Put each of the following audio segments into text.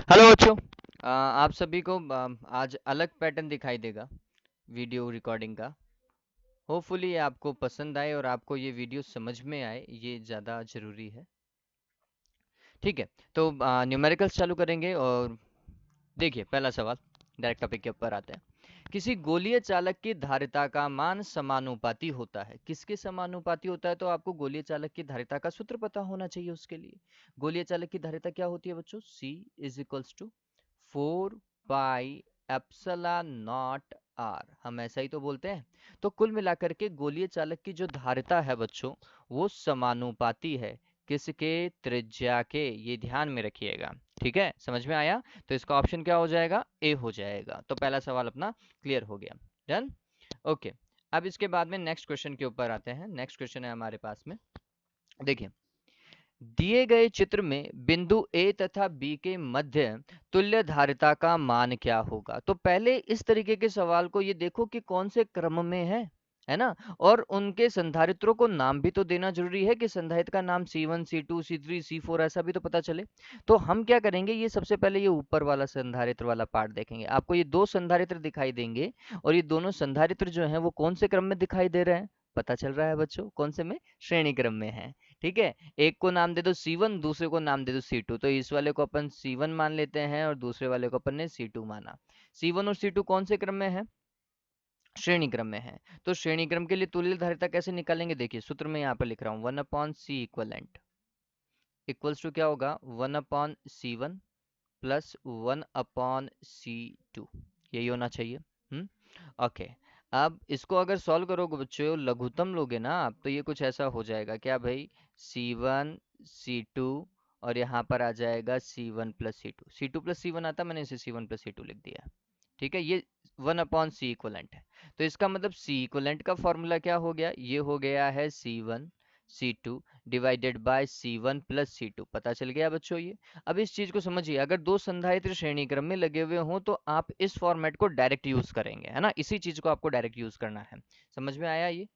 Hello बच्चों। आप सभी को आज अलग पैटर्न दिखाई देगा वीडियो रिकॉर्डिंग का। होपफुली ये आपको पसंद आए और आपको ये वीडियो समझ में आए, ये ज़्यादा ज़रूरी है। ठीक है, तो न्यूमेरिकल्स चालू करेंगे और देखिए पहला सवाल, डायरेक्ट टॉपिक के ऊपर आते हैं। किसी गोलीय चालक की धारिता का मान समानुपाती होता है। किसके समानुपाती होता है? तो आपको गोलीय चालक की धारिता का सूत्र पता होना चाहिए उसके लिए। गोलीय चालक की धारिता क्या होती है बच्चों? C is equals to 4 pi epsilon naught R. हम ऐसा ही तो बोलते हैं। तो कुल मिलाकर के गोलीय चालक की जो धारिता है बच्चों, वो समानुपाती है किसके? त्रिज्या के। ये ध्यान में रखिएगा। ठीक है, समझ में आया? तो इसका ऑप्शन क्या हो जाएगा? ए हो जाएगा। तो पहला सवाल अपना क्लियर हो गया। डन। ओके, अब इसके बाद में नेक्स्ट क्वेश्चन के ऊपर आते हैं। नेक्स्ट क्वेश्चन है हमारे पास में, देखिए। दिए गए चित्र में बिंदु ए तथा बी के मध्य तुल्य धारिता का मान क्या होगा? तो पहले इस तरीके के सवाल को ये देखो कि कौन से क्रम में है ना? और उनके संधारित्रों को नाम भी तो देना जरूरी है कि संधारित्र का नाम C1 C2 C3 C4 ऐसा भी तो पता चले। तो हम क्या करेंगे, ये सबसे पहले ये ऊपर वाला संधारित्र वाला पार्ट देखेंगे। आपको ये दो संधारित्र दिखाई देंगे और ये दोनों संधारित्र जो हैं वो कौन से क्रम में दिखाई दे रहे हैं? पता चल रहा है बच्चों? कौन से में? श्रेणी क्रम में है। ठीक है, एक को नाम दे दो C1, दूसरे को नाम दे दो C2। तो इस वाले को अपन C1 मान लेते हैं और दूसरे वाले को अपन ने C2 माना। C1 और C2 कौन से क्रम में है? श्रेणी क्रम में है। तो श्रेणी क्रम के लिए तुल्य धारिता कैसे निकालेंगे? देखिए सूत्र में यहाँ पर लिख रहा हूँ, 1/C इक्वलेंट इक्वल्स टू क्या होगा? 1/C1 plus 1/C2। यही होना चाहिए। ओके, अब इसको अगर सॉल्व करोगे बच्चों, लघुत्तम लोगे ना आप, तो ये कुछ ऐसा हो जाएगा। क्या भाई? C1 C2 और यहाँ पर आ जाएगा C1 plus C2। C2 plus C1 आता, मैंने इसे C1 प्लस C2 लिख दिया। ठीक है, ये 1/C इक्वलेंट है। तो इसका मतलब C इक्वलेंट का फॉर्मूला क्या हो गया? ये हो गया है C1 C2 divided by C1 plus C2। पता चल गया बच्चों ये? अब इस चीज को समझिए, अगर दो संधारित्र श्रेणी क्रम में लगे हुए हों तो आप इस फॉर्मेट को डायरेक्ट यूज करेंगे, है ना? इसी चीज को आपको डायरेक्ट यूज करना है। समझ में आया ये?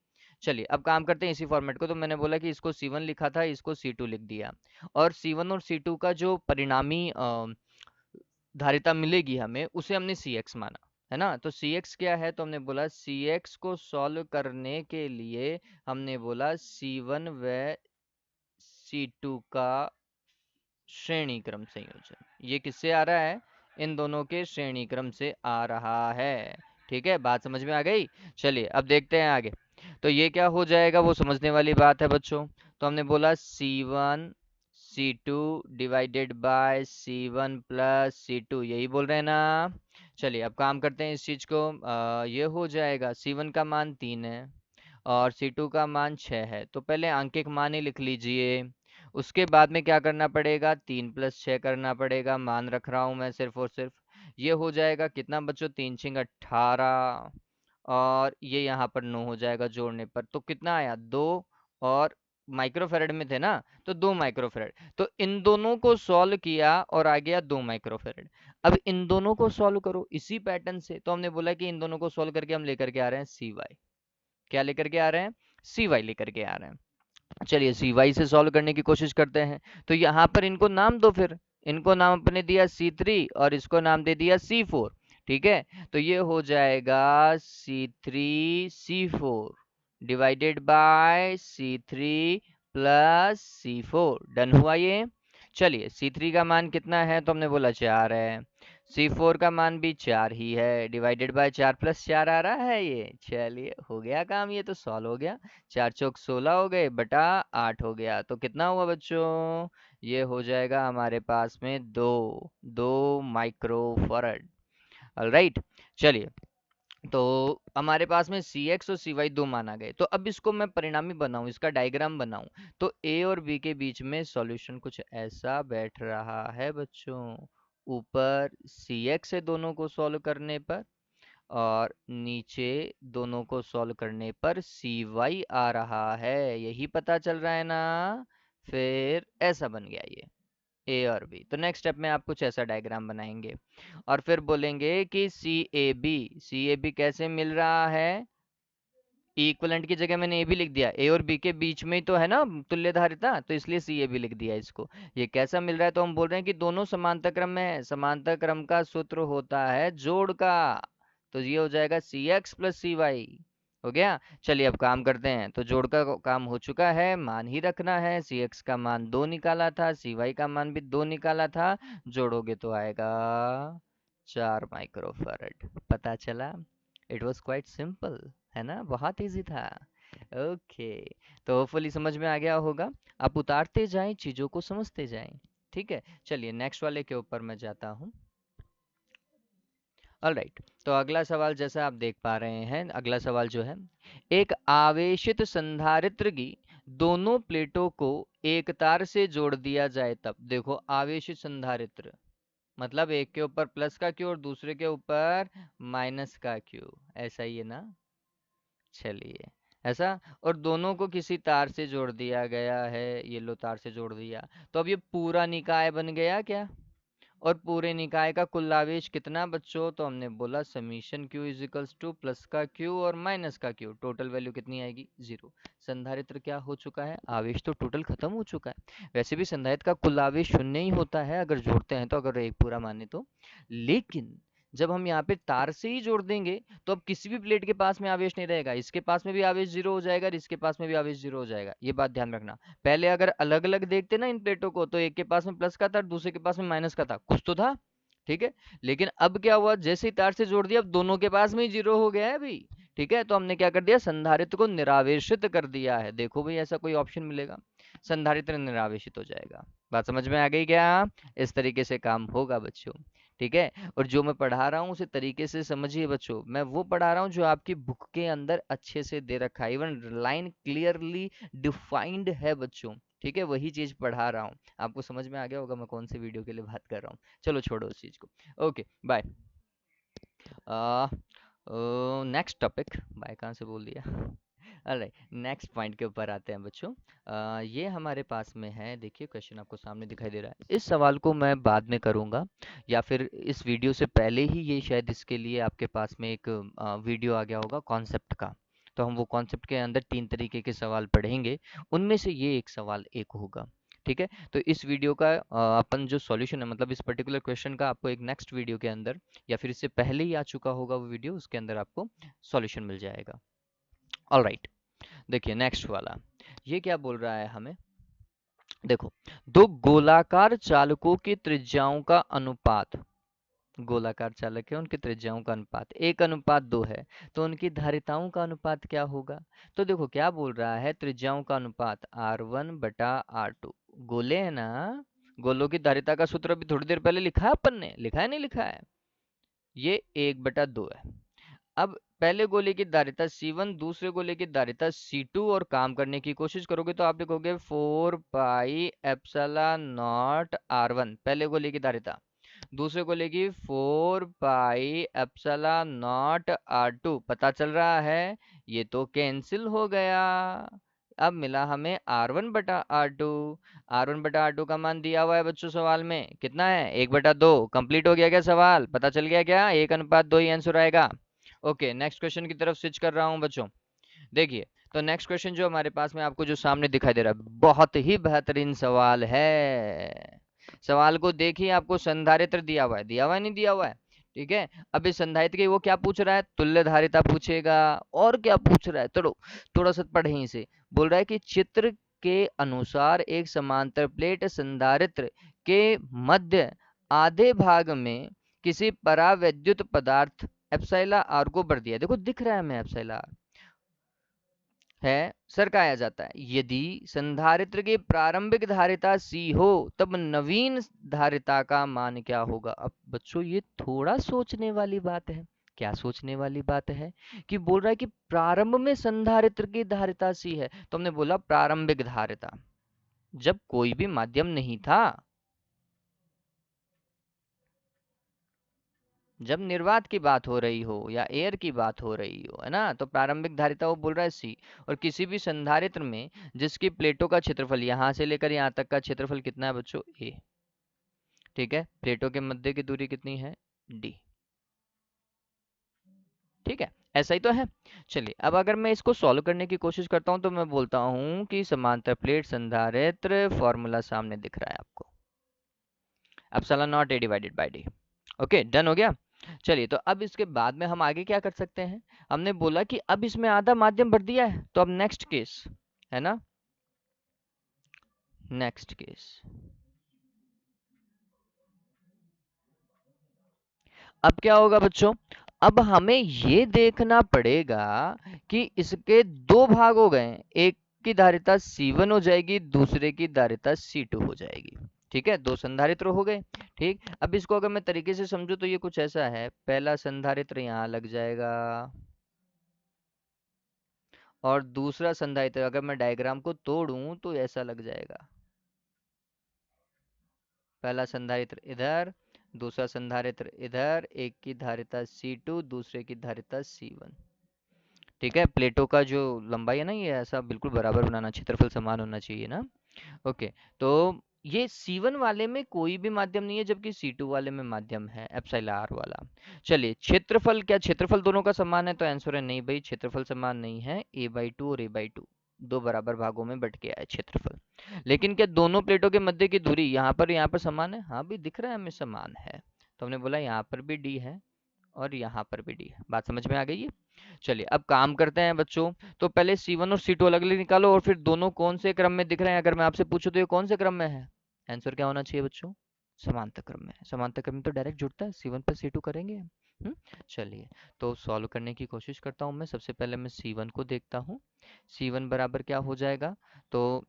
चलिए अब काम करते हैं इसी फॉर्मेट को। तो मैंने बोला कि इसको C1 लिखा था, इसको C2 लिख दिया। और C1 और C2 का जो परिणामी धारिता मिलेगी हमें, उसे हमने CX माना, है ना? तो CX क्या है? तो हमने बोला CX को सॉल्व करने के लिए हमने बोला C1 व C2 का श्रेणी क्रम संयोजन। ये किससे आ रहा है? इन दोनों के श्रेणी क्रम से आ रहा है। ठीक है, बात समझ में आ गई? चलिए अब देखते हैं आगे। तो ये क्या हो जाएगा, वो समझने वाली बात है बच्चों। तो हमने बोला C1 C2 divided by C1 plus C2, यही बोल रहे हैं ना? चलिए अब काम करते हैं इस चीज को। ये हो जाएगा, C1 का मान 3 है और C2 का मान 6 है। तो पहले आंकिक मान ही लिख लीजिए। उसके बाद में क्या करना पड़ेगा? 3 + 6 करना पड़ेगा। मान रख रहा हूं मैं सिर्फ और सिर्फ। ये हो जाएगा कितना बच्चों? 3×6 = 18 और ये यहाँ पर 9 हो जाएगा जोड़ने पर। तो कितना आया? 2। और माइक्रोफेरेड में थे ना, तो 2 माइक्रोफेरेड। तो इन दोनों को सॉल्व किया और आ गया 2 माइक्रोफेरेड। अब इन दोनों को सॉल्व करो इसी पैटर्न से। तो हमने बोला कि इन दोनों को सॉल्व करके हम लेकर के आ रहे हैं CY। क्या लेकर के आ रहे हैं? CY लेकर के आ रहे हैं। चलिए CY से सॉल्व करने की कोशिश करते हैं। तो यहाँ पर इनको नाम दो फिर। इनको नाम अपने दिया C3 और इसको नाम दे दिया C4। ठीक है, तो ये हो जाएगा C3 C4 divided by C3 plus C4। Done हुआ ये? चलिए C3 का मान कितना है? तो हमने बोला 4 है। C4 का मान भी 4 ही है, डिवाइडेड बाय 4 + 4 आ रहा है ये। चलिए हो गया काम, ये तो सॉल्व हो गया। 4×4 = 16 हो गए बटा 8 हो गया। तो कितना हुआ बच्चों? ये हो जाएगा हमारे पास में 2 माइक्रोफैरड। ऑलराइट, चलिए। तो हमारे पास में CX और CY दो माना गए। तो अब इसको मैं परिणामी बनाऊं, इसका डायग्राम बनाऊं, तो A और B के बीच में सॉल्यूशन कुछ ऐसा बैठ रहा है बच्चों। ऊपर CX है दोनों को सॉल्व करने पर और नीचे दोनों को सॉल्व करने पर CY आ रहा है। यही पता चल रहा है ना? फिर ऐसा बन गया ये A और B। तो नेक्स्ट स्टेप में आप कुछ ऐसा डायग्राम बनाएंगे और फिर बोलेंगे कि CAB कैसे मिल रहा है? इक्विवेलेंट की जगह मैंने ए भी लिख दिया, ए और बी के बीच में ही तो है ना तुल्य धारिता, तो इसलिए सी ए भी लिख दिया इसको। ये कैसा मिल रहा है, तो हम बोल रहे हैं कि दोनों समांतर क्रम में है, समांतर क्रम का सूत्र होता है जोड़ का, तो ये हो जाएगा सी एक्स प्लस सी वाई। हो गया। चलिए अब काम करते हैं, तो जोड़ का काम हो चुका है, मान ही रखना है, सी एक्स का मान 2 निकाला था, सी वाई का मान भी 2 निकाला था, जोड़ोगे तो आएगा 4 माइक्रोफैरड। पता चला, इट वॉज क्वाइट सिंपल, है ना, बहुत इजी था। ओके, तो होपफुली समझ में आ गया होगा। आप उतारते जाएं, चीजों को समझते जाएं। ठीक है, चलिए नेक्स्ट वाले के ऊपर मैं जाता हूँ। ऑलराइट, तो अगला सवाल जैसा आप देख पा रहे हैं, अगला सवाल जो है, एक आवेशित संधारित्र की दोनों प्लेटों को एक तार से जोड़ दिया जाए तब। देखो आवेशित संधारित्र मतलब एक के ऊपर प्लस का क्यू और दूसरे के ऊपर माइनस का क्यू, ऐसा ही है ना। चलिए, ऐसा, और दोनों को किसी तार से जोड़ दिया गया है, ये लो तार से जोड़ दिया, तो अब ये पूरा निकाय बन गया क्या। और पूरे निकाय का कुल आवेश कितना बच्चों, तो हमने बोला summation Q is equals two plus का क्यू और माइनस का क्यू, टोटल वैल्यू कितनी आएगी, 0। संधारित्र क्या हो चुका है, आवेश तो टोटल खत्म हो चुका है। वैसे भी संधारित्र का कुल आवेश शून्य ही होता है अगर जोड़ते हैं तो, अगर एक पूरा माने तो। लेकिन जब हम यहाँ पे तार से ही जोड़ देंगे तो अब किसी भी प्लेट के पास में आवेश नहीं रहेगा, इसके पास में भी आवेश 0 हो जाएगा और इसके पास में भी आवेश 0 हो जाएगा, ये बात ध्यान रखना। पहले अगर अलग अलग देखते ना इन प्लेटों को, तो एक के पास में प्लस का था, दूसरे के पास में माइनस का था, कुछ तो था। ठीक है, लेकिन अब क्या हुआ, जैसे ही तार से जोड़ दिया अब दोनों के पास में ही 0 हो गया है भाई। ठीक है, तो हमने क्या कर दिया, संधारित्र को निरावेशित कर दिया है। देखो भाई ऐसा कोई ऑप्शन मिलेगा, संधारित्र निरावेशित हो जाएगा। बात समझ में आ गई क्या, इस तरीके से काम होगा बच्चों। ठीक है, और जो मैं पढ़ा रहा हूँ उसे तरीके से समझिए बच्चों, मैं वो पढ़ा रहा हूँ जो आपकी बुक के अंदर अच्छे से दे रखा है, इवन लाइन क्लियरली डिफाइंड है बच्चों। ठीक है, वही चीज पढ़ा रहा हूँ, आपको समझ में आ गया होगा मैं कौन से वीडियो के लिए बात कर रहा हूँ। चलो छोड़ो उस चीज को, okay bye. Next topic, bye कहाँ से बोल दिया। अरे नेक्स्ट पॉइंट के ऊपर आते हैं बच्चों। ये हमारे पास में है, देखिए क्वेश्चन आपको सामने दिखाई दे रहा है, इस सवाल को मैं बाद में करूंगा या फिर इस वीडियो से पहले ही, ये शायद इसके लिए आपके पास में एक वीडियो आ गया होगा कॉन्सेप्ट का। तो हम वो कॉन्सेप्ट के अंदर 3 तरीके के सवाल पढ़ेंगे, उनमें से ये एक सवाल एक होगा। ठीक है, तो इस वीडियो का अपन जो सॉल्यूशन है, मतलब इस पर्टिकुलर क्वेश्चन का आपको एक नेक्स्ट वीडियो के अंदर या फिर इससे पहले ही आ चुका होगा वो वीडियो, उसके अंदर आपको सॉल्यूशन मिल जाएगा। ऑलराइट, देखिए नेक्स्ट वाला, ये क्या बोल रहा है हमें, देखो, दो गोलाकार चालकों की त्रिज्याओं का अनुपात, गोलाकार चालक है उनकी त्रिज्याओं का अनुपात 1:2 है, तो उनकी धारिताओं का अनुपात क्या होगा। तो देखो क्या बोल रहा है, त्रिज्याओं का अनुपात R1/R2, गोले है ना, गोलों की धारिता का सूत्र अभी थोड़ी देर पहले लिखा है अपन ने, लिखा है नहीं लिखा है, ये 1/2 है। अब पहले गोले की धारिता C1, दूसरे गोले की धारिता C2, और काम करने की कोशिश करोगे तो आप लिखोगे 4πε0 R1, पहले गोले की धारिता, दूसरे गोले की 4πε0 R2, पता चल रहा है, ये तो कैंसिल हो गया। अब मिला हमें R1/R2, R1/R2 का मान दिया हुआ है बच्चों सवाल में, कितना है 1/2। कंप्लीट हो गया क्या सवाल, पता चल गया क्या, 1:2 ही आंसर आएगा। ओके, नेक्स्ट क्वेश्चन की तरफ स्विच कर रहा हूँ बच्चों। देखिए, तो नेक्स्ट क्वेश्चन जो हमारे पास में आपको जो सामने दिखाई दे रहा है, बहुत ही बेहतरीन सवाल है। सवाल को देखिए, आपको संधारित्र दिया हुआ है, दिया हुआ है नहीं दिया हुआ है। ठीक है, अब इस संधारित्र की वो क्या पूछ रहा है, तुल्य धारिता पूछेगा, और क्या पूछ रहा है, चलो थोड़ा सा पढ़े ही से। बोल रहा है कि चित्र के अनुसार एक समांतर प्लेट संधारित्र के मध्य आधे भाग में किसी परावैद्युत पदार्थ एप्सिलॉन आर को भर दिया, देखो दिख रहा है हमें एप्सिलॉन आर है, सरकाया जाता है। यदि संधारित्र की प्रारंभिक धारिता C हो तब नवीन धारिता का मान क्या होगा। अब बच्चों ये थोड़ा सोचने वाली बात है, क्या सोचने वाली बात है, कि बोल रहा है कि प्रारंभ में संधारित्र की धारिता C है, तो हमने बोला प्रारंभिक धारिता, जब कोई भी माध्यम नहीं था, जब निर्वात की बात हो रही हो या एयर की बात हो रही हो, है ना, तो प्रारंभिक धारिता वो बोल रहा है C। और किसी भी संधारित्र में जिसकी प्लेटों का क्षेत्रफल यहां से लेकर यहां तक का क्षेत्रफल कितना है बच्चों, A। ठीक है, प्लेटों के मध्य की दूरी कितनी है, D। ठीक है, ऐसा ही तो है। चलिए अब अगर मैं इसको सॉल्व करने की कोशिश करता हूँ तो मैं बोलता हूँ कि समांतर प्लेट संधारित्र, फॉर्मूला सामने दिख रहा है आपको, epsilon not a divided by D. Okay, done हो गया। चलिए तो अब इसके बाद में हम आगे क्या कर सकते हैं, हमने बोला कि अब इसमें आधा माध्यम भर दिया है, तो अब नेक्स्ट केस है ना, नेक्स्ट केस, अब क्या होगा बच्चों, अब हमें ये देखना पड़ेगा कि इसके दो भाग हो गए, एक की धारिता C1 हो जाएगी, दूसरे की धारिता C2 हो जाएगी। ठीक है, दो संधारित्र हो गए। ठीक, अब इसको अगर मैं तरीके से समझूं तो ये कुछ ऐसा है, पहला संधारित्र यहाँ लग जाएगा और दूसरा संधारित्र अगर मैं डायग्राम को तोड़ूं तो ऐसा लग जाएगा, पहला संधारित्र इधर, दूसरा संधारित्र इधर, एक की धारिता C2, दूसरे की धारिता C1। ठीक है, प्लेटों का जो लंबाई है ना, ये ऐसा बिल्कुल बराबर बनाना, क्षेत्रफल समान होना चाहिए ना। ओके, तो ये C1 वाले में कोई भी माध्यम नहीं है, जबकि C2 वाले में माध्यम है, एप्सिलॉन आर वाला। चलिए क्षेत्रफल, क्या क्षेत्रफल दोनों का समान है, तो आंसर है नहीं भाई, क्षेत्रफल समान नहीं है, a/2 और a/2 दो बराबर भागों में बट गया है क्षेत्रफल। लेकिन क्या दोनों प्लेटों के मध्य की दूरी यहाँ पर समान है, हाँ भी दिख रहा है हमें समान है, तो हमने बोला यहाँ पर भी d है और यहाँ पर भी d है। बात समझ में आ गई है। चलिए अब काम करते हैं बच्चों, तो पहले C1 और C2 अलग अलग निकालो और फिर दोनों कौन से क्रम में दिख रहे हैं, अगर मैं आपसे पूछूं तो ये कौन से क्रम में है, आंसर क्या होना चाहिए बच्चों, समांतर क्रम में। समांतर क्रम में तो डायरेक्ट जुड़ता है, C1 पर C2 करेंगे हम। चलिए तो सॉल्व करने की कोशिश करता हूँ मैं, सबसे पहले मैं C1 को देखता हूँ, C1 बराबर क्या हो जाएगा, तो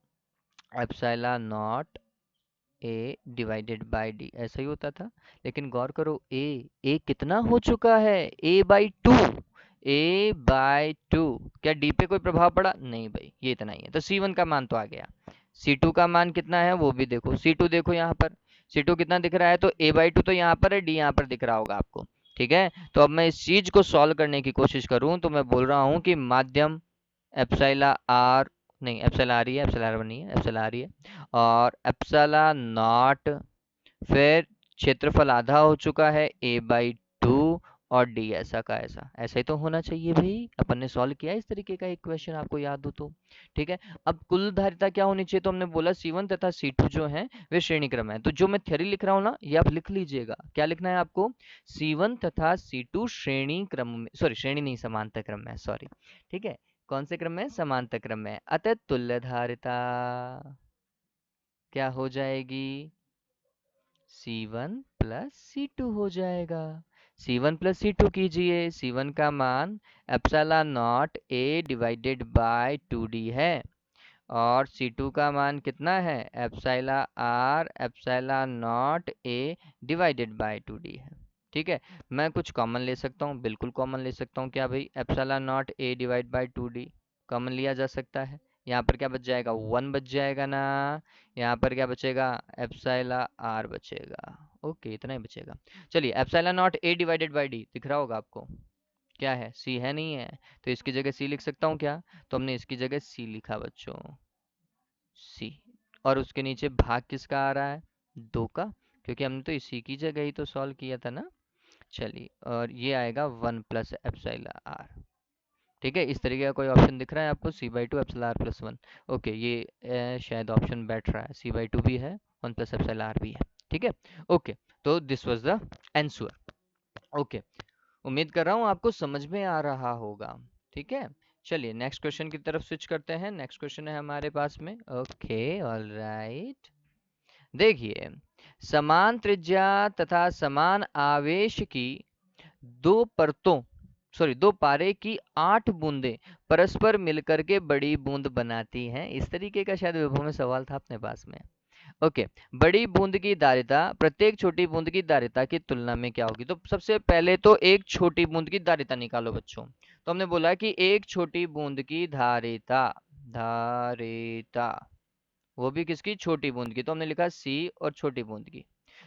epsilon not a divided by D, ऐसा ही होता था। लेकिन गौर करो, ए कितना हो चुका है, a/2, a/2, क्या डी पे कोई प्रभाव पड़ा, नहीं भाई, ये इतना ही है, तो C1 का मान तो आ गया। C2 का मान कितना है वो भी देखो, C2 देखो यहाँ पर, C2 कितना दिख रहा है, तो a/2 तो यहाँ पर है, डी यहाँ पर दिख रहा होगा आपको। ठीक है, तो अब मैं इस चीज को सॉल्व करने की कोशिश करूं तो मैं बोल रहा हूँ कि माध्यम एप्सिलॉन आर, नहीं एप्सिलॉन आर ही है, एप्सिलॉन आर नहीं है, एप्सिलॉन आर ही है, और एप्सिलॉन नॉट, फिर क्षेत्रफल आधा हो चुका है a/2 और d ऐसा का ऐसा, ऐसा ही तो होना चाहिए भाई, अपन ने सॉल्व किया इस तरीके का एक क्वेश्चन, आपको याद हो तो। ठीक है, अब कुल धारिता क्या होनी चाहिए, तो हमने बोला C1 तथा C2 जो है वे श्रेणी क्रम है, तो जो मैं थ्योरी लिख रहा हूँ ना, ये आप लिख लीजिएगा, क्या लिखना है आपको, C1 तथा C2 श्रेणी क्रम में, सॉरी श्रेणी नहीं समांतर क्रम में, सॉरी। ठीक है, कौन से क्रम में, समांतर क्रम में, अतः तुल्य धारिता क्या हो जाएगी, C1 प्लस C2 हो जाएगा। C1 प्लस C2 कीजिए, C1 का मान epsilon not A divided by 2D है और C2 का मान कितना है, epsilon R epsilon not A divided by 2D है। ठीक है, मैं कुछ कॉमन ले सकता हूँ, बिल्कुल कॉमन ले सकता हूँ, क्या भाई, epsilon not A divide by 2D common लिया जा सकता है। यहाँ पर क्या बच जाएगा, 1 बच जाएगा ना, यहाँ पर क्या बचेगा, एप्सिलॉन R बचेगा। ओके, इतना ही बचेगा। चलिए epsilon not A divided by D दिख रहा होगा आपको, क्या है, C है नहीं है, तो इसकी जगह C लिख सकता हूँ क्या, तो हमने इसकी जगह C लिखा बच्चों, C, और उसके नीचे भाग किसका आ रहा है, 2 का, क्योंकि हमने तो इसी की जगह ही तो सॉल्व किया था ना। चलिए, और ये आएगा 1 प्लस एप्सिलॉन R। ठीक है, इस तरीके का कोई ऑप्शन दिख रहा है आपको, C/2 epsilon R plus 1। Okay, ये शायद ऑप्शन बैठ रहा है, C/2 भी है, 1 प्लस एप्सिलॉन R भी है। ठीक है, ओके, तो this was the answer. Okay, उम्मीद कर रहा हूँ आपको समझ में आ रहा होगा। ठीक है, चलिए नेक्स्ट क्वेश्चन की तरफ स्विच करते हैं, नेक्स्ट क्वेश्चन है हमारे पास में। ओके, ऑलराइट, देखिए, समान त्रिज्या तथा समान आवेश की दो परतों, सॉरी दो पारे की 8 बूंदें परस्पर मिलकर के बड़ी बूंद बनाती हैं, इस तरीके का शायद विभव में सवाल था अपने पास में। ओके, बड़ी बूंद की धारिता प्रत्येक छोटी बूंद की धारिता की तुलना में क्या होगी, तो सबसे पहले तो एक छोटी बूंद की धारिता निकालो बच्चों, तो हमने बोला कि एक छोटी बूंद की धारिता, धारिता वो भी किसकी, छोटी बूंद की, तो हमने लिखा C और छोटी बूंद की,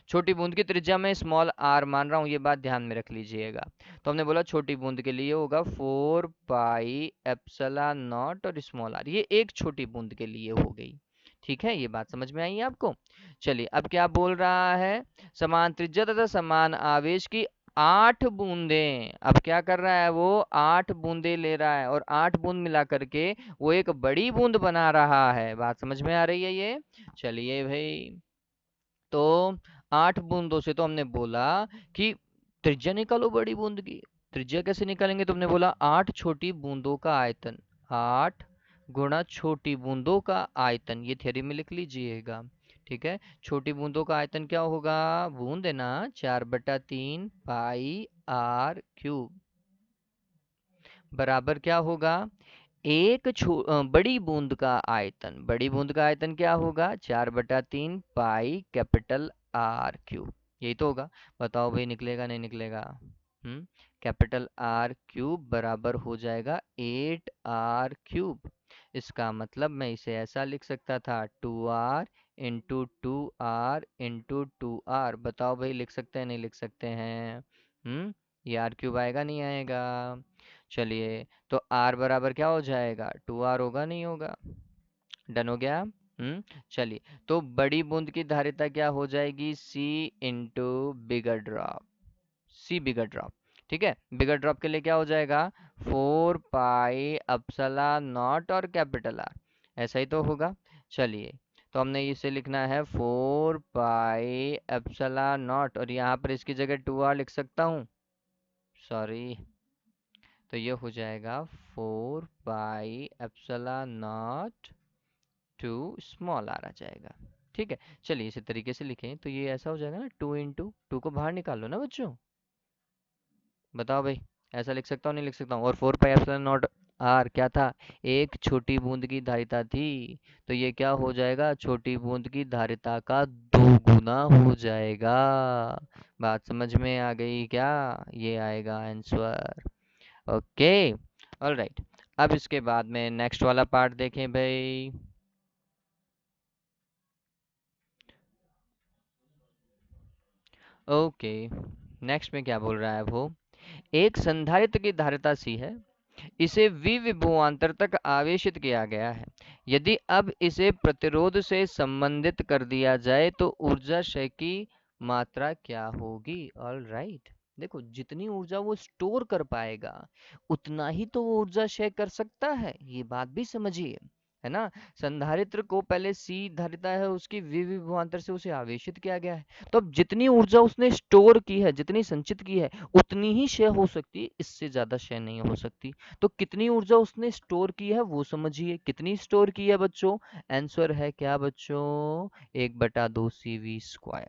छोटी बूंद की त्रिज्या में स्मॉल r मान रहा हूँ, ये बात ध्यान में रख लीजिएगा। तो हमने बोला छोटी बूंद के लिए होगा 4 पाई एप्सिलॉन नॉट और स्मॉल r, ये एक छोटी बूंद के लिए हो गई। ठीक है, ये बात समझ में आई है आपको। चलिए अब क्या बोल रहा है, समान त्रिज्या तथा समान आवेश की 8 बूंदें। अब क्या कर रहा है वो, 8 बूंदे ले रहा है और 8 बूंद मिला करके वो एक बड़ी बूंद बना रहा है। बात समझ में आ रही है ये? चलिए भाई, तो 8 बूंदों से तो हमने बोला कि त्रिज्या निकालो बड़ी बूंद की। त्रिज्या कैसे निकालेंगे? तुमने बोला 8 छोटी बूंदों का आयतन, 8 गुणा छोटी बूंदों का आयतन, ये थ्योरी में लिख लीजिएगा। ठीक है, छोटी बूंदों का आयतन क्या होगा? बूंद है ना, 4/3 पाई आर क्यूब बराबर क्या होगा? बड़ी बूंद का आयतन, बड़ी बूंद का आयतन क्या होगा? 4/3 पाई कैपिटल आर क्यूब, यही तो होगा। बताओ भाई, निकलेगा नहीं निकलेगा? कैपिटल आर क्यूब बराबर हो जाएगा 8r³ इसका मतलब मैं इसे ऐसा लिख सकता था, 2r into 2r into 2r। बताओ भाई, लिख सकते हैं नहीं लिख सकते हैं? ये r³ आएगा नहीं आएगा? चलिए, तो r बराबर क्या हो जाएगा? 2r होगा नहीं होगा? डन हो गया? चलिए, तो बड़ी बूंद की धारिता क्या हो जाएगी? c इंटू बिगर ड्रॉप, सी बिगर ड्रॉप। ठीक है, बिगर ड्रॉप के लिए क्या हो जाएगा? 4 पाई एप्सिलॉन नॉट और कैपिटल आर, ऐसा ही तो होगा। चलिए, तो हमने इसे लिखना है 4 पाई एप्सिलॉन नॉट, और यहाँ पर इसकी जगह 2r लिख सकता हूँ, सॉरी। तो ये हो जाएगा 4 pi epsilon naught to small r आ जाएगा। ठीक है, चलिए इसी तरीके से लिखें तो ये ऐसा हो जाएगा ना, 2 इंटू 2 को बाहर निकालो ना बच्चों। बताओ भाई, ऐसा लिख सकता हूँ नहीं लिख सकता हूँ? और 4 पाई एप्सिलॉन नॉट आर क्या था? एक छोटी बूंद की धारिता थी, तो ये क्या हो जाएगा? छोटी बूंद की धारिता का 2 गुना हो जाएगा। बात समझ में आ गई क्या? ये आएगा आंसर। Okay, alright. अब इसके बाद में नेक्स्ट वाला पार्ट देखें भाई। ओके, नेक्स्ट में क्या बोल रहा है वो? एक संधारित्र की धारिता सी है, इसे विविभवांतर तक आवेशित किया गया है। यदि अब इसे प्रतिरोध से संबंधित कर दिया जाए तो ऊर्जा क्षय की मात्रा क्या होगी? ऑल राइट, देखो जितनी ऊर्जा वो स्टोर कर पाएगा उतना ही तो वो ऊर्जा क्षय कर सकता है, ये बात भी समझिए, है ना। संधारित्र को पहले सी धारिता है उसकी विविभवांतर से उसे आवेशित किया गया है, तो अब जितनी ऊर्जा उसने स्टोर की है, जितनी संचित की है, उतनी ही क्षय हो सकती है, इससे ज्यादा क्षय नहीं हो सकती। तो कितनी ऊर्जा उसने स्टोर की है वो समझिए, कितनी स्टोर की है बच्चों? आंसर है क्या बच्चों? 1/2 CV²।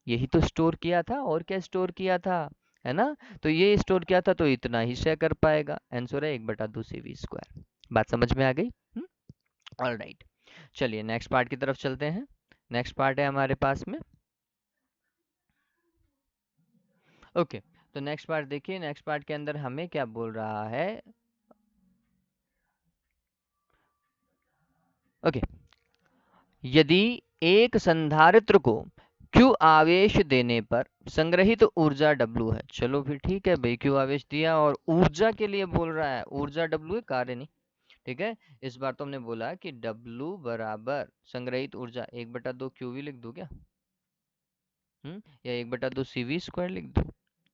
यही तो स्टोर किया था, और क्या स्टोर किया था, है ना। तो ये स्टोर किया था तो इतना ही शेयर कर पाएगा। आंसर है 1/2 CV²। बात समझ में आ गई? ऑल राइट, चलिए नेक्स्ट पार्ट की तरफ चलते हैं। नेक्स्ट पार्ट है हमारे पास में। ओके, तो नेक्स्ट पार्ट देखिए, नेक्स्ट पार्ट के अंदर हमें क्या बोल रहा है? ओके, यदि एक संधारित्र को Q आवेश देने पर संग्रहित तो ऊर्जा W है। चलो फिर ठीक है भाई, Q आवेश दिया और ऊर्जा के लिए बोल रहा है, ऊर्जा W है, कार्य नहीं। ठीक है, इस बार तो हमने बोला कि W बराबर संग्रहित ऊर्जा 1/2 QV लिख दूं क्या? या 1/2 CV² लिख दूं,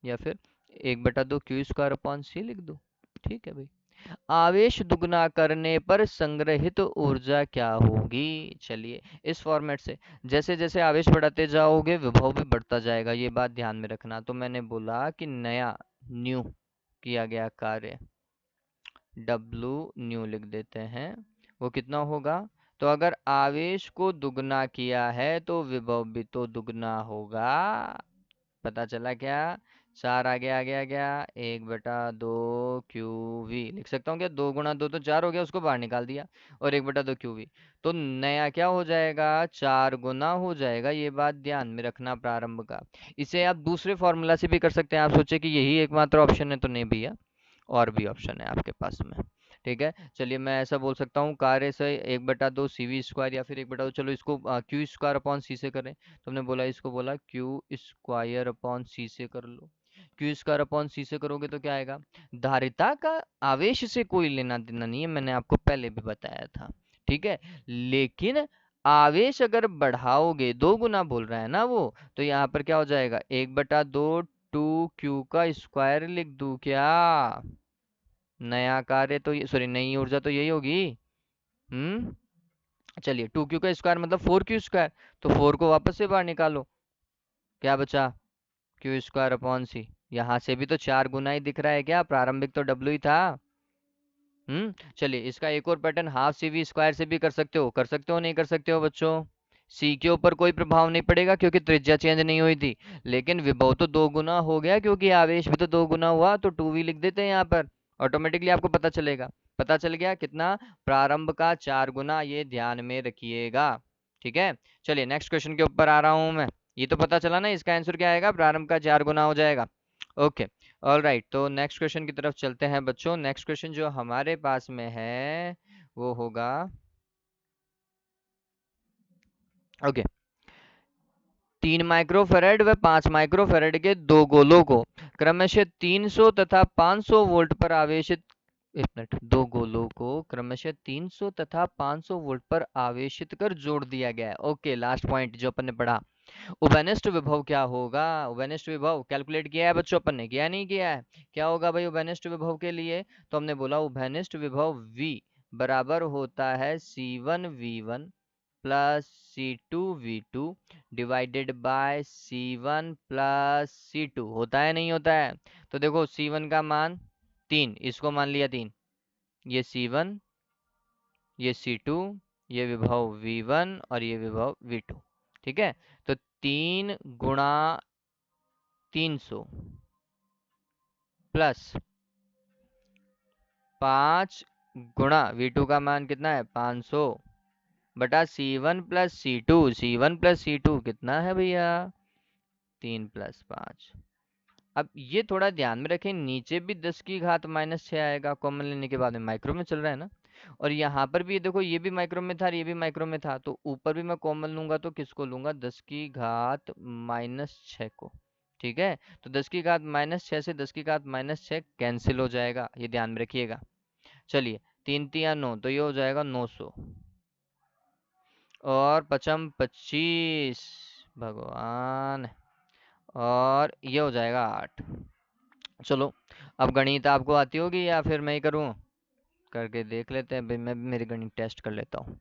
या फिर 1/2 Q² अपॉन C लिख दूं? ठीक है भाई, आवेश दुगना करने पर संग्रहित ऊर्जा क्या होगी? चलिए, इस फॉर्मेट से जैसे जैसे आवेश बढ़ाते जाओगे विभव भी बढ़ता जाएगा, ये बात ध्यान में रखना। तो मैंने बोला कि नया न्यू किया गया कार्य W न्यू लिख देते हैं, वो कितना होगा? तो अगर आवेश को दुगना किया है तो विभव भी तो दुगना होगा। पता चला क्या? 4 आगे आगे आ गया, 1/2 QV लिख सकता हूँ क्या? 2 × 2 तो 4 हो गया, उसको बाहर निकाल दिया, और 1/2 QV। तो नया क्या हो जाएगा? 4 गुना हो जाएगा। ये बात ध्यान में रखना प्रारंभ का। इसे आप दूसरे फॉर्मूला से भी कर सकते हैं। आप सोचे कि यही एकमात्र ऑप्शन है, तो नहीं भैया, और भी ऑप्शन है आपके पास में। ठीक है, चलिए मैं ऐसा बोल सकता हूँ, कार्य से 1/2 CV² या फिर 1/2, चलो इसको Q² अपॉन C से करें। तो हमने बोला, इसको बोला Q² अपॉन C से कर लो। Q² अपॉन C से करोगे तो क्या आएगा? धारिता का आवेश से कोई लेना देना नहीं है, मैंने आपको पहले भी बताया था। ठीक है, लेकिन आवेश अगर बढ़ाओगे, 2 गुना बोल रहा है ना वो, तो यहाँ पर क्या हो जाएगा? 1/2 2q का स्क्वायर लिख दूं क्या? नया कार्य तो ये, सॉरी, नई ऊर्जा तो यही होगी। हम्म। चलिए, 2q का स्क्वायर मतलब 4q स्क्वायर, तो 4 को वापस से बाहर निकालो। क्या बचा? q² upon c। यहाँ से भी तो 4 गुना ही दिख रहा है क्या? प्रारंभिक तो w ही था। चलिए, इसका एक और pattern half C V square से भी कर सकते हो। कर सकते हो नहीं कर सकते हो बच्चों? सी के ऊपर कोई प्रभाव नहीं पड़ेगा क्योंकि त्रिज्या चेंज नहीं हुई थी, लेकिन विभव तो दो गुना हो गया क्योंकि आवेश भी तो दो गुना हुआ, तो 2v लिख देते हैं यहाँ पर। ऑटोमेटिकली आपको पता चलेगा। पता चल गया कितना? प्रारंभ का 4 गुना, ये ध्यान में रखिएगा। ठीक है। चलिए, नेक्स्ट क्वेश्चन के ऊपर आ रहा हूं मैं। ये तो पता चला ना, इसका आंसर क्या आएगा? प्रारंभ का 4 गुना हो जाएगा। ओके। ऑल राइट, तो नेक्स्ट क्वेश्चन की तरफ चलते हैं बच्चों। नेक्स्ट क्वेश्चन जो हमारे पास में है वो होगा, ओके, 3 माइक्रोफेरेड व 5 माइक्रोफेरेड के दो गोलों को क्रमशः 300 तथा 500 वोल्ट पर आवेशित, एक मिनट, दो गोलों को क्रमशः 300 तथा 500 वोल्ट पर आवेशित कर जोड़ दिया गया है। ओके, लास्ट पॉइंट जो अपन ने पढ़ा, उभयनिष्ठ विभव क्या होगा? उभयनिष्ठ विभव कैलकुलेट किया है बच्चों अपन ने? किया नहीं किया है? क्या होगा भाई उभयनिष्ठ विभव के लिए? तो हमने बोला उभयनिष्ठ विभव v बराबर होता है C1v1 plus C2v2 divided by C1 plus C2। होता है नहीं होता है? तो देखो, C1 का मान 3, इसको मान लिया 3, ये C1, ये C2, ये विभव V1 और ये विभव V2। ठीक है। तो 3 गुणा 300 प्लस 5 गुणा V2 का मान कितना है? 500 बटा C1 plus C2। C1 plus C2 कितना है भैया? 3 + 5। अब ये थोड़ा ध्यान में रखें, नीचे भी 10⁻⁻6 आएगा, कॉमन लेने के बाद में माइक्रो में चल रहा है ना। और यहाँ पर भी देखो, ये भी माइक्रो में था और ये भी माइक्रो में था, तो ऊपर भी मैं कॉमन लूंगा तो किसको लूंगा? 10⁻⁻6 को। ठीक है। तो 10⁻⁻6 से 10⁻⁻6 कैंसिल हो जाएगा, ये ध्यान में रखिएगा। चलिए, 3 × 3 = 9, तो ये हो जाएगा 900, और 5×5 = 25, भगवान, और ये हो जाएगा 8। चलो, अब गणित आपको आती होगी या फिर मैं ही करूँ? करके देख लेते हैं भाई, मैं भी मेरी गणित टेस्ट कर लेता हूँ।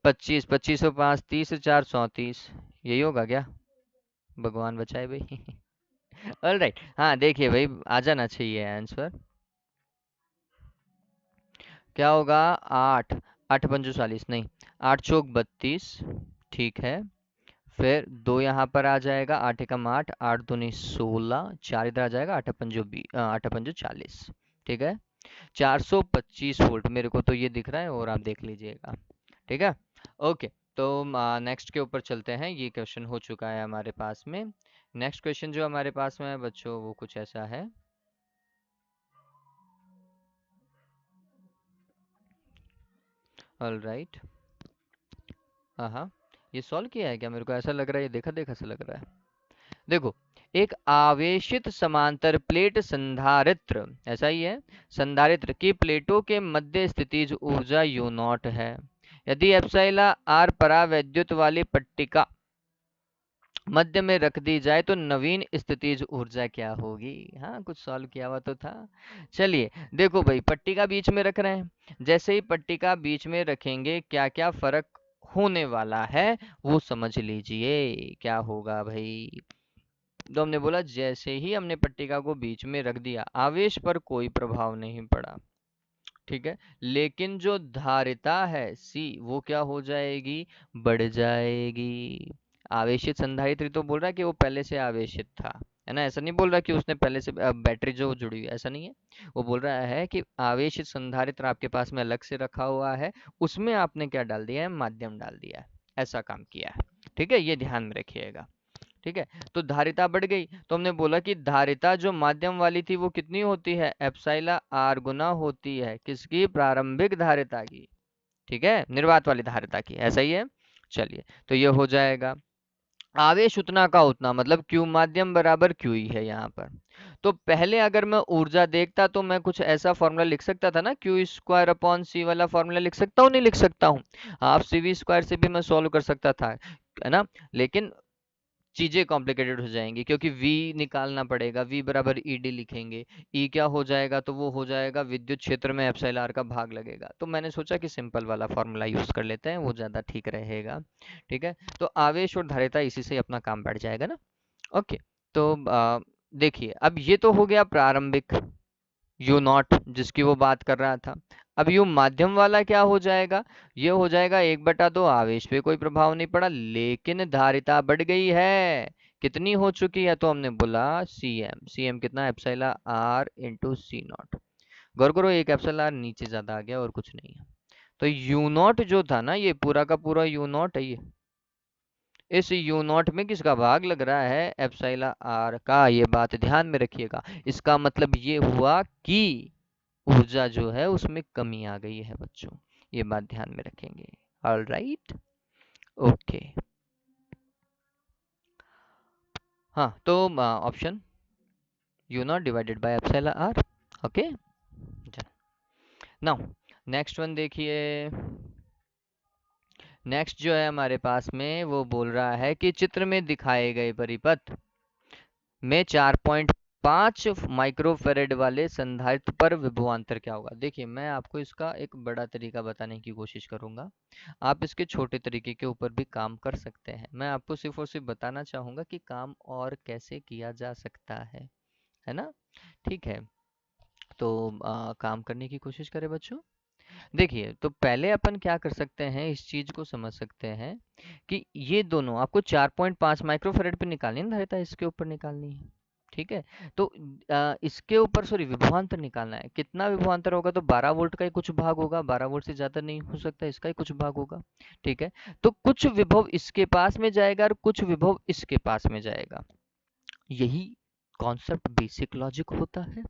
25, 25 और 5, 30 और 4, 34, यही होगा क्या? भगवान बचाए भाई। ऑल राइट, हाँ देखिए भाई, आ जाना चाहिए आंसर। क्या होगा? 8, 8×5 = 40, नहीं, 8×4 = 32। ठीक है। फिर 2 यहाँ पर आ जाएगा, 8 × 8, 8×2 = 16, 4 इधर आ जाएगा, 8×5 = 40। ठीक है। 425 वोल्ट मेरे को तो ये दिख रहा है, और आप देख लीजिएगा। ठीक है। ओके, तो नेक्स्ट के ऊपर चलते हैं। ये क्वेश्चन हो चुका है हमारे पास में। नेक्स्ट क्वेश्चन जो हमारे पास में है बच्चों, वो कुछ ऐसा है। ऑल राइट, हाँ हाँ, ये सॉल्व किया है क्या? मेरे को ऐसा लग रहा है, ये देखा देखा सा लग रहा है। देखो, एक आवेशित समांतर प्लेट संधारित्र, ऐसा ही है, संधारित्र की प्लेटों के मध्य स्थितिज ऊर्जा U0 है। यदि एप्सिलॉन आर परावैद्युत वाली पट्टिका मध्य में रख दी जाए तो नवीन स्थितिज ऊर्जा क्या होगी? हाँ, कुछ सॉल्व किया हुआ तो था। चलिए, देखो भाई, पट्टिका बीच में रख रहे हैं, जैसे ही पट्टिका बीच में रखेंगे क्या क्या फर्क होने वाला है वो समझ लीजिए। क्या होगा भाई? तो हमने बोला, जैसे ही हमने पट्टिका को बीच में रख दिया, आवेश पर कोई प्रभाव नहीं पड़ा। ठीक है। लेकिन जो धारिता है सी, वो क्या हो जाएगी? बढ़ जाएगी। आवेशित संधारित्र तो बोल रहा है कि वो पहले से आवेशित था, है ना? ऐसा नहीं बोल रहा कि उसने पहले से बैटरी जो जुड़ी हुई है, ऐसा नहीं है। वो बोल रहा है कि आवेशित संधारित्र आपके पास में अलग से रखा हुआ है, उसमें आपने क्या डाल दिया है? माध्यम डाल दिया है, ऐसा काम किया है। ठीक है, ये ध्यान में रखिएगा। ठीक है। तो धारिता बढ़ गई, तो हमने बोला कि धारिता जो माध्यम वाली थी वो कितनी होती है? एप्सिलॉन आर गुना होती है किसकी? प्रारंभिक धारिता की। ठीक है, निर्वात वाली धारिता की, ऐसा ही है। चलिए, तो ये हो जाएगा, आवेश उतना का उतना, मतलब क्यू माध्यम बराबर क्यू ही है यहाँ पर। तो पहले अगर मैं ऊर्जा देखता तो मैं कुछ ऐसा फॉर्मूला लिख सकता था ना, Q²/C वाला फॉर्मूला लिख सकता हूँ, नहीं लिख सकता हूँ? हाफ CV² से भी मैं सॉल्व कर सकता था, है ना? लेकिन चीजें कॉम्प्लिकेटेड हो जाएंगी, क्योंकि v निकालना पड़ेगा, v बराबर ed लिखेंगे, e क्या हो जाएगा, तो वो हो जाएगा विद्युत क्षेत्र में एप्सिलॉन आर का भाग लगेगा। तो मैंने सोचा कि सिंपल वाला फॉर्मूला यूज कर लेते हैं, वो ज्यादा ठीक रहेगा। ठीक है, तो आवेश और धारिता इसी से अपना काम बैठ जाएगा ना। ओके, तो देखिए अब ये तो हो गया प्रारंभिक यू नॉट जिसकी वो बात कर रहा था। अब यू माध्यम वाला क्या हो जाएगा, ये हो जाएगा 1/2, आवेश पे कोई प्रभाव नहीं पड़ा लेकिन धारिता बढ़ गई है। कितनी हो चुकी है, तो हमने बोला cm, cm कितना, epsilon r into c naught. गौर करो एक एप्सिलॉन आर नीचे ज्यादा आ गया और कुछ नहीं है। तो यू नॉट जो था ना, ये पूरा का पूरा यू नॉट है, ये इस यू नॉट में किसका भाग लग रहा है, एप्सिलॉन आर का। ये बात ध्यान में रखिएगा। इसका मतलब ये हुआ कि ऊर्जा जो है उसमें कमी आ गई है बच्चों, ये बात ध्यान में रखेंगे। All right, okay. हाँ, तो option U naught divided by epsilon R. Okay, now next one देखिए। नेक्स्ट जो है हमारे पास में वो बोल रहा है कि चित्र में दिखाए गए परिपथ में 4.5 माइक्रोफेरेड वाले संधारित्र पर विभवांतर क्या होगा। देखिए मैं आपको इसका एक बड़ा तरीका बताने की कोशिश करूंगा, आप इसके छोटे तरीके के ऊपर भी काम कर सकते हैं। मैं आपको सिर्फ और सिर्फ बताना चाहूंगा कि काम और कैसे किया जा सकता है ना। ठीक है, तो काम करने की कोशिश करें बच्चों। देखिए तो पहले अपन क्या कर सकते हैं, इस चीज को समझ सकते हैं कि ये दोनों आपको 4.5 माइक्रोफेरेड पे निकालनी है ना धारिता, इसके ऊपर निकालनी है। ठीक है, तो इसके ऊपर सॉरी विभवांतर निकालना है। कितना विभवांतर होगा, तो 12 वोल्ट का ही कुछ भाग होगा, 12 वोल्ट से ज्यादा नहीं हो सकता, इसका ही कुछ भाग होगा। ठीक है, तो कुछ विभव इसके पास में जाएगा और कुछ विभव इसके पास में जाएगा। यही कॉन्सेप्ट बेसिक लॉजिक होता है।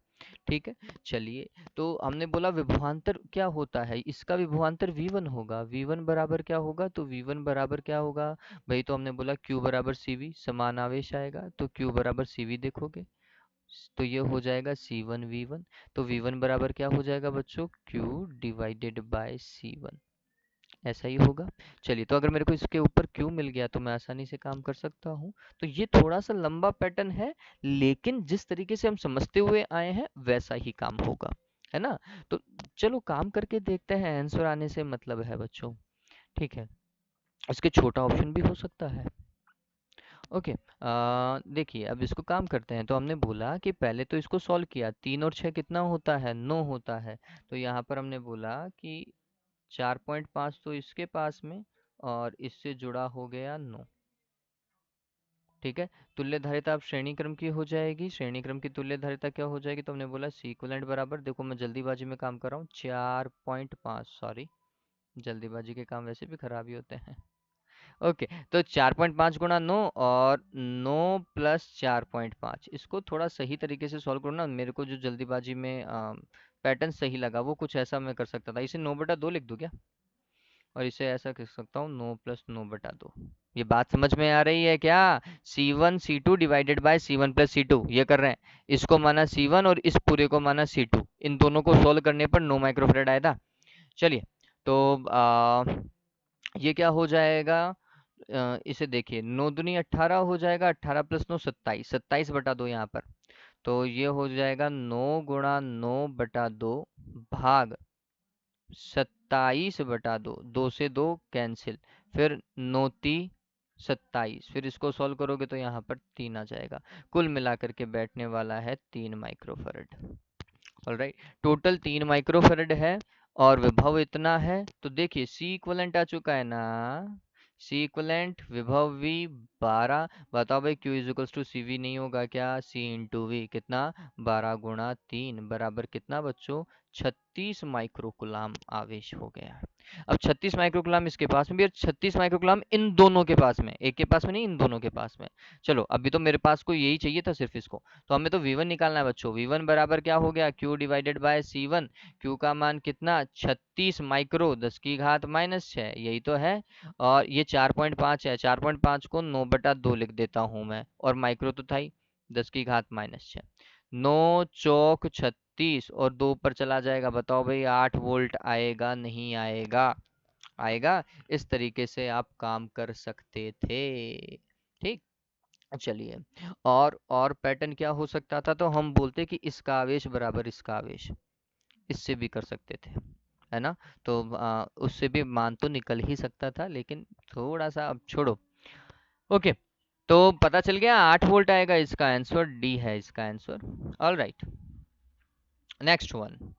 ठीक है, चलिए, तो हमने बोला विभवांतर क्या होता है, इसका विभवांतर v1 होगा। v1 बराबर क्या होगा, तो v1 बराबर क्या होगा भाई, तो हमने बोला q बराबर cv, समान आवेश आएगा तो q बराबर cv देखोगे, तो ये हो जाएगा c1 v1। तो v1 बराबर क्या हो जाएगा बच्चों, q डिवाइडेड बाय c1, ऐसा ही होगा। चलिए, तो अगर मेरे को इसके ऊपर क्यू मिल गया तो मैं आसानी से काम कर सकता हूँ। तो ये थोड़ा सा लंबा पैटर्न है, लेकिन जिस तरीके से हम समझते हुए आए हैं वैसा ही काम होगा, है ना। तो चलो काम करके देखते हैं, आंसर आने से मतलब है बच्चों। ठीक है, इसके छोटा ऑप्शन भी हो सकता है। ओके, देखिए अब इसको काम करते हैं। तो हमने बोला कि पहले तो इसको सॉल्व किया, 3 और 6 कितना होता है, 9 होता है। तो यहाँ पर हमने बोला कि 4.5 तो इसके पास में और इससे जुड़ा हो गया 9। ठीक है, तुल्य धारिता अब श्रेणी क्रम की हो जाएगी। श्रेणी क्रम की तुल्य धारिता क्या हो जाएगी, तो हमने बोला सी इक्विवेलेंट बराबर, देखो मैं जल्दीबाजी में काम कर रहा हूँ, 4.5, सॉरी जल्दीबाजी के काम वैसे भी खराब ही होते हैं। ओके, तो 4.5 गुणा 9 और 9 प्लस 4.5, इसको थोड़ा सही तरीके से सॉल्व करो ना। मेरे को जो जल्दीबाजी में पैटर्न सही लगा वो कुछ ऐसा मैं कर सकता था, इसे 9/2 लिख दूं क्या, और इसे ऐसा कह सकता हूँ 9 + 9/2। ये बात समझ में आ रही है क्या, C1 C2 divided by C1 + C2 ये कर रहे हैं, इसको माना C1 और इस पूरे को माना C2, इन दोनों को सोल्व करने पर 9 माइक्रोफेरेड आया था। चलिए, तो ये क्या हो जाएगा, इसे देखिए 9 दूनी 18 हो जाएगा, 18 + 9 27, 27/2 यहाँ पर। तो ये हो जाएगा 9 गुणा 9/2 भाग 27/2, 2 से 2 कैंसिल, फिर 9×3 = 27, फिर इसको सॉल्व करोगे तो यहाँ पर 3 आ जाएगा। कुल मिलाकर के बैठने वाला है 3 माइक्रोफैरड। ऑलराइट, टोटल 3 माइक्रोफैरड है और विभव इतना है। तो देखिए सी इक्वलेंट आ चुका है ना, सी इक्वलेंट विभव v 12। बताओ भाई q = cv नहीं होगा क्या, c × v कितना, 12 × 3 बराबर कितना बच्चों, 36 माइक्रोकुलाम आवेश हो गया। अब 36 माइक्रोकुलाम इसके पास में भी और 36 माइक्रोकुलाम इन दोनों के पास में, एक के पास में नहीं, इन दोनों के पास में। चलो अभी तो मेरे पास को यही चाहिए था सिर्फ इसको, तो हमें तो v1 निकालना है बच्चों। v1 बराबर क्या हो गया, q divided by c1। q का मान कितना, 36 माइक्रो 10⁻⁻6, यही तो है। और ये 4.5 है, 4.5 को 9/2 लिख देता हूं मैं, और माइक्रो तो था ही, 10⁻⁻6। 9×4 = 36 और 2 पर चला जाएगा, बताओ भाई 8 वोल्ट आएगा नहीं आएगा, आएगा। इस तरीके से आप काम कर सकते थे। ठीक, चलिए, और पैटर्न क्या हो सकता था, तो हम बोलते कि इसका आवेश बराबर इसका आवेश, इससे भी कर सकते थे, है ना। तो उससे भी मान तो निकल ही सकता था, लेकिन थोड़ा सा अब छोड़ो। ओके, तो पता चल गया 8 वोल्ट आएगा, इसका आंसर डी है इसका answer. All right, next one.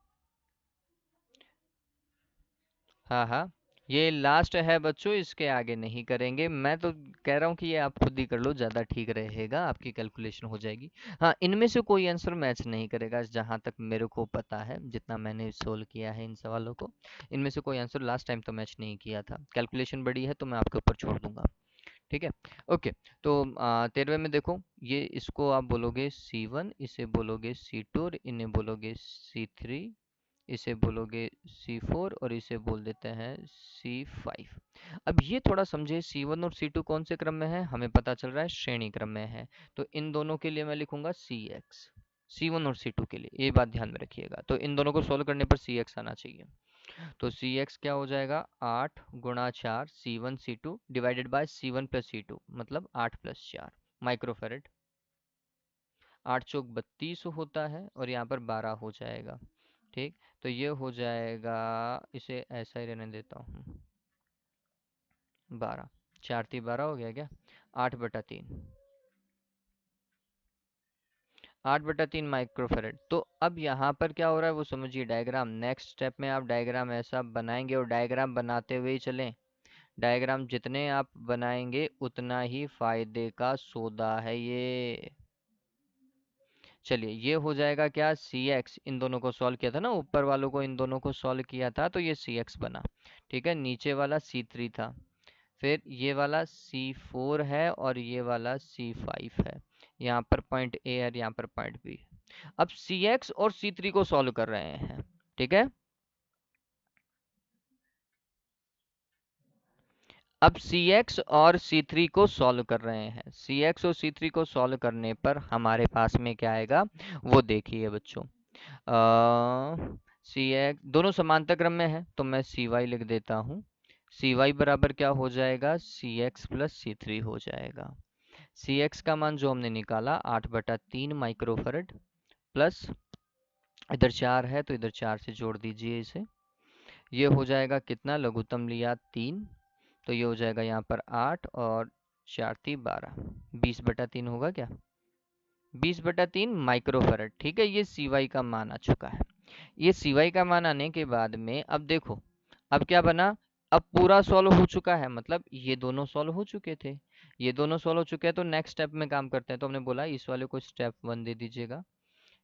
हाँ हाँ, ये लास्ट है बच्चों, इसके आगे नहीं करेंगे। मैं तो कह रहा हूँ कि ये आप खुद ही कर लो, ज़्यादा ठीक रहेगा, आपकी कैलकुलेशन हो जाएगी। हाँ, इनमें से कोई आंसर मैच नहीं करेगा, जहाँ तक मेरे को पता है, जितना मैंने सोल्व किया है इन सवालों को, इनमें से कोई आंसर लास्ट टाइम तो मैच नहीं किया था। कैलकुलेशन बड़ी है तो मैं आपके ऊपर छोड़ दूंगा, ठीक है। ओके, तो 13वें में देखो, ये इसको आप बोलोगे C1, इसे बोलोगे C2 और इन्हें बोलोगे C3, इसे बोलोगे C4 और इसे बोल देते हैं C5। अब ये थोड़ा समझे, C1 और C2 कौन से क्रम में है, हमें पता चल रहा है श्रेणी क्रम में है, तो इन दोनों के लिए मैं लिखूंगा CX, C1 और C2 के लिए, ये बात ध्यान में रखिएगा। तो इन दोनों को सोल्व करने पर CX आना चाहिए। तो CX क्या हो जाएगा, 8 × 4 C1 C2 divided by C1 plus C2, मतलब 8 + 4 माइक्रोफेरेड। 8 × 4 = 32 होता है, और यहाँ पर 12 हो जाएगा, ठीक। तो ये हो जाएगा, इसे ऐसा ही रहने देता हूँ, 12, 4 × 3 = 12 हो गया क्या, 8/3, 8/3 माइक्रोफेरेड। तो अब यहाँ पर क्या हो रहा है वो समझिए, डायग्राम नेक्स्ट स्टेप में आप डायग्राम ऐसा बनाएंगे, और डायग्राम बनाते हुए ही चलें। डायग्राम जितने आप बनाएंगे उतना ही फायदे का सौदा है ये। चलिए, ये हो जाएगा क्या, CX, इन दोनों को सॉल्व किया था ना, ऊपर वालों को इन दोनों को सॉल्व किया था, तो ये CX बना, ठीक है। नीचे वाला C3 था, फिर ये वाला C4 है, और ये वाला C5 है। यहाँ पर पॉइंट A है, यहाँ पर पॉइंट B। अब CX और C3 को सॉल्व कर रहे हैं, ठीक है। अब CX और C3 को सॉल्व कर रहे हैं, CX और C3 को सॉल्व करने पर हमारे पास में क्या आएगा, वो देखिए बच्चों। CX दोनों समांतर क्रम में है, तो मैं CY लिख देता हूँ। CY बराबर क्या हो जाएगा, CX प्लस C3 हो जाएगा। CX का मान जो हमने निकाला, 8/3 माइक्रोफैरड, प्लस इधर 4 है तो इधर 4 से जोड़ दीजिए इसे। ये हो जाएगा कितना, लघुत्तम लिया 3, तो ये हो जाएगा यहाँ पर 8 और 4 × 3 = 12, 20/3 होगा क्या, 20/3 माइक्रोफैरड, ठीक है। ये CY का मान आ चुका है। ये CY का मान आने के बाद में अब देखो, अब क्या बना, अब पूरा सॉल्व हो चुका है, मतलब ये दोनों सॉल्व हो चुके थे, ये दोनों सॉल्व हो चुके हैं। तो नेक्स्ट स्टेप में काम करते हैं, तो हमने बोला इस वाले को स्टेप 1 दे दीजिएगा,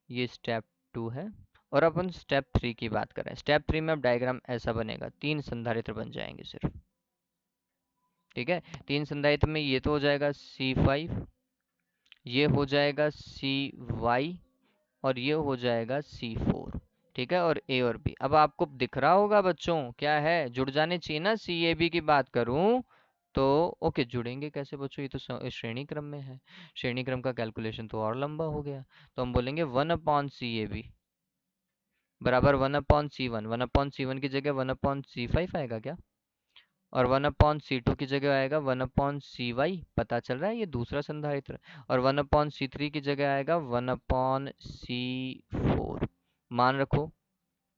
ये स्टेप 2 है। और अपन स्टेप 3 की बात करें, स्टेप 3 में अब डायग्राम ऐसा बनेगा, 3 संधारित्र बन जाएंगे सिर्फ, ठीक है। 3 संधारित्र में ये तो हो जाएगा C5, ये हो जाएगा CY, और ये हो जाएगा C4, ठीक है। और A और B अब आपको दिख रहा होगा बच्चों, क्या है, जुड़ जाने चाहिए ना। CAB की बात करूं तो ओके, जुड़ेंगे कैसे बच्चों, ये तो श्रेणी क्रम में है, श्रेणी क्रम का कैलकुलेशन तो और लंबा हो गया। तो हम बोलेंगे 1/CAB बराबर 1/C1, 1/C1 की जगह 1/C5 आएगा क्या, और 1/C2 की जगह आएगा 1/CY, पता चल रहा है ये दूसरा संधारित्र। और 1/C3 की जगह आएगा 1/C4, मान रखो,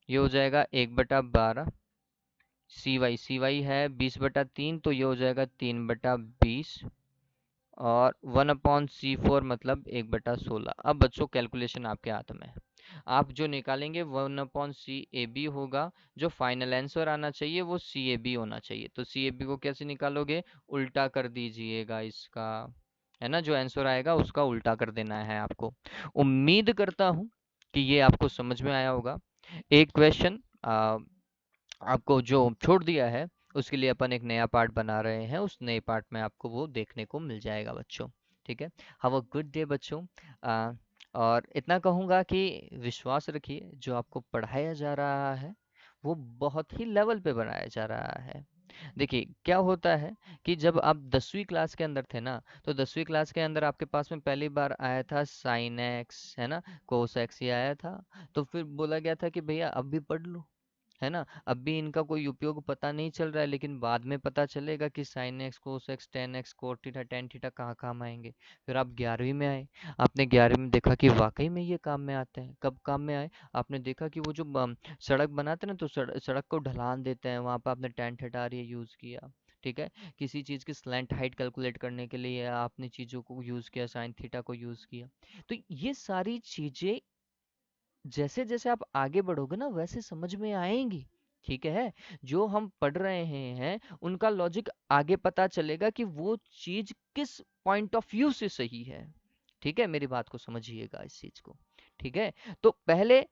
ये हो जाएगा 1/12। CY है 20/3, तो ये हो जाएगा 3/20, और 1/C4 मतलब 1/16। अब बच्चों कैलकुलेशन आपके हाथ में है, आप जो निकालेंगे 1/CAB होगा, जो फाइनल आंसर आना चाहिए वो CAB होना चाहिए। तो CAB को कैसे निकालोगे, उल्टा कर दीजिएगा इसका, है ना, जो आंसर आएगा उसका उल्टा कर देना है आपको। उम्मीद करता हूँ कि ये आपको समझ में आया होगा। एक क्वेश्चन आपको जो छोड़ दिया है, उसके लिए अपन एक नया पार्ट बना रहे हैं, उस नए पार्ट में आपको वो देखने को मिल जाएगा बच्चों, ठीक है। हैव अ गुड डे बच्चों। आ, और इतना कहूँगा कि विश्वास रखिए, जो आपको पढ़ाया जा रहा है वो बहुत ही लेवल पे बनाया जा रहा है। देखिए क्या होता है कि जब आप 10वीं क्लास के अंदर थे ना, तो 10वीं क्लास के अंदर आपके पास में पहली बार आया था साइन एक्स, है ना, कोस एक्स, ये आया था। तो फिर बोला गया था कि भैया अब भी पढ़ लो, है ना? अब भी इनका कोई उपयोग पता नहीं चल रहा है, लेकिन बाद में पता चलेगा कि sine x, cos x, ten x, cot theta, tan theta कहाँ काम आएंगे। फिर आप 11वीं में आए, आपने 11वीं में देखा कि वाकई में ये काम में आते हैं। कब काम में आए? आपने देखा कि वो जो सड़क बनाते हैं ना, तो सड़क को ढलान देते हैं, वहां पर आपने टेन थीटा ये यूज किया। ठीक है। किसी चीज की स्लैंट हाइट कैलकुलेट करने के लिए आपने चीजों को यूज किया, साइन थीटा को यूज किया। तो ये सारी चीजें जैसे जैसे आप आगे बढ़ोगे ना, वैसे समझ में आएंगी। ठीक है। जो हम पढ़ रहे हैं उनका लॉजिक आगे पता चलेगा कि वो चीज किस पॉइंट ऑफ व्यू से सही है। ठीक है, मेरी बात को समझिएगा इस चीज को। ठीक है। तो पहले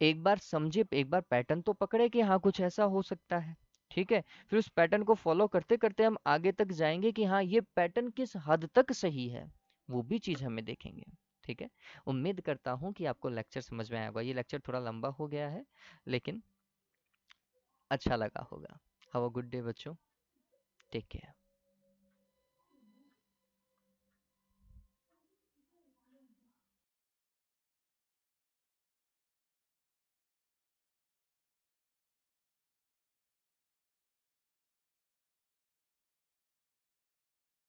एक बार समझे, एक बार पैटर्न तो पकड़े कि हाँ कुछ ऐसा हो सकता है। ठीक है। फिर उस पैटर्न को फॉलो करते करते हम आगे तक जाएंगे कि हाँ ये पैटर्न किस हद तक सही है, वो भी चीज हमें देखेंगे। ठीक है। उम्मीद करता हूँ कि आपको लेक्चर समझ में आया होगा। ये लेक्चर थोड़ा लंबा हो गया है, लेकिन अच्छा लगा होगा। हैव अ गुड डे बच्चों। Take care.